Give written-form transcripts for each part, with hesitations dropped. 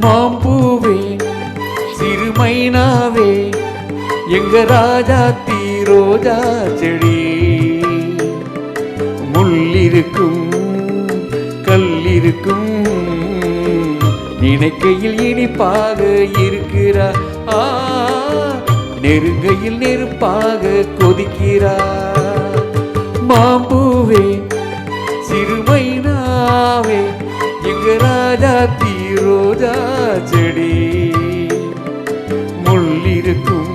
மாம்பூவே சிறுமைனாவே எங்க ராஜாத்தி ரோஜா செடி முள்ளிருக்கும் கல்லிருக்கும் நினைக்கையில் இனிப்பாக இருக்கிறார் நெருங்கையில் நெருப்பாக கொதிக்கிறார் மாம்பூவே சிறுமைனாவே எங்க ராஜாத்தி ரோஜா செடி முள்ளிருக்கும்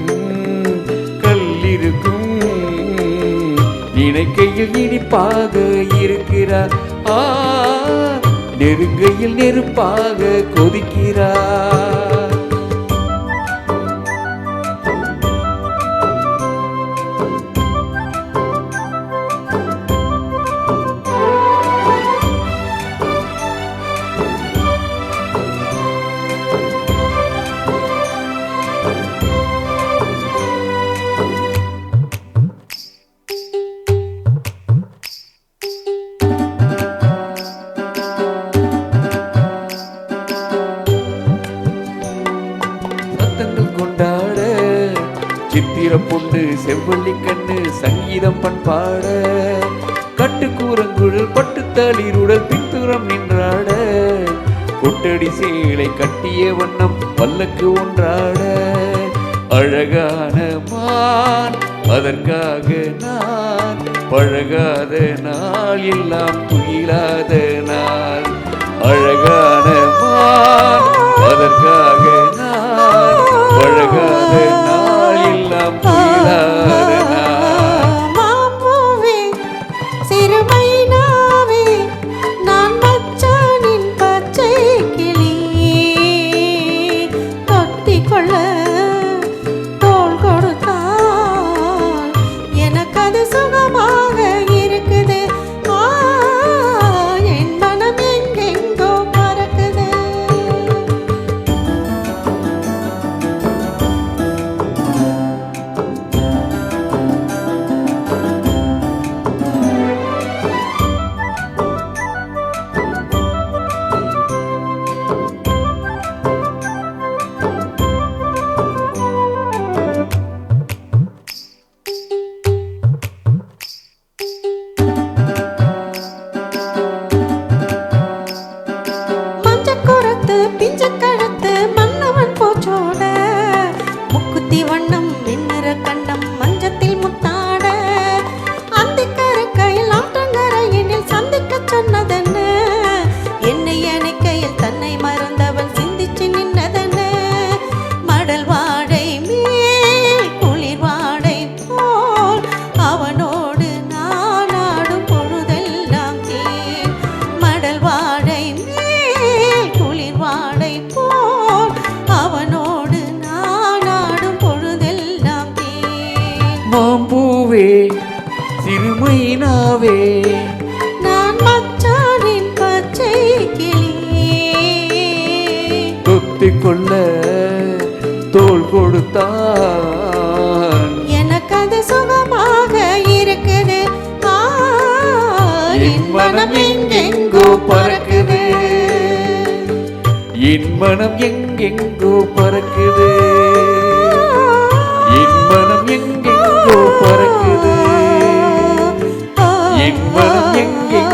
கல்லிருக்கும் நினைக்கையில் இனிப்பாக இருக்கிறார் நெருங்கையில் நெருப்பாக கொதிக்கிறார் கொண்டாட சித்திர பொண்ணு செவ்வள்ளி கண்ணு சங்கீதம் பண்பாட கட்டுக்கூரங்குழல் பட்டு தளிருடல் பின்புறம் நின்றாட கொட்டடி சேலை கட்டிய வண்ணம் பல்லக்கு ஒன்றாட அழகான மான் அதற்காக நான் பழகாத நாள் எல்லாம் துயிலாத நாள் அழகான மான் அதற்காக நான் பழகாத நாள் எல்லாம் துயிலாத நாள் மாம்பூவே சிறுமைனாவே நான் மச்சானின் பச்சை கிளி தொத்திக் கொள்ள தோள் கொடுத்தால் எனக்கு அது சுகமாக இருக்குது என் மனம் எங்கெங்கோ பறக்குது பிஞ்சக்கழுத்து மன்னவன் போச்சோட முக்குத்தி வண்ணம் மின்னுற கண்ணம் மஞ்சத்தில் முத்தாட அந்திக்கரை கையில் ஆற்றங்கரையினில் சந்திக்க சொன்னதென்ன என்னை அணைக்கையில் தன்னை மறந்தவன் சிந்திச்சு நின்னதென்ன மடல் வாடை மேல் குளிர் வாடை போல் அவனோடு நான் ஆடும் பொழுதெல்லாம் தேன் மடல் வாடை வாடை போல் அவனோடு நான் ஆடும் பொழுதெல்லாம் தேன் மாம்பூவே சிறுமைனாவே நான் மச்சானின் பச்சை கிளி தொத்திக் கொள்ள தோள் கொடுத்தான் எனக்கு அது சுகமாக இருக்குது என் மனம் எங்கெங்கோ பறக்குது என் மனம் எங்கெங்கோ பறக்குது என் மனம் எங்கெங்கோ பறக்குது என் மனம் எங்கெங்கோ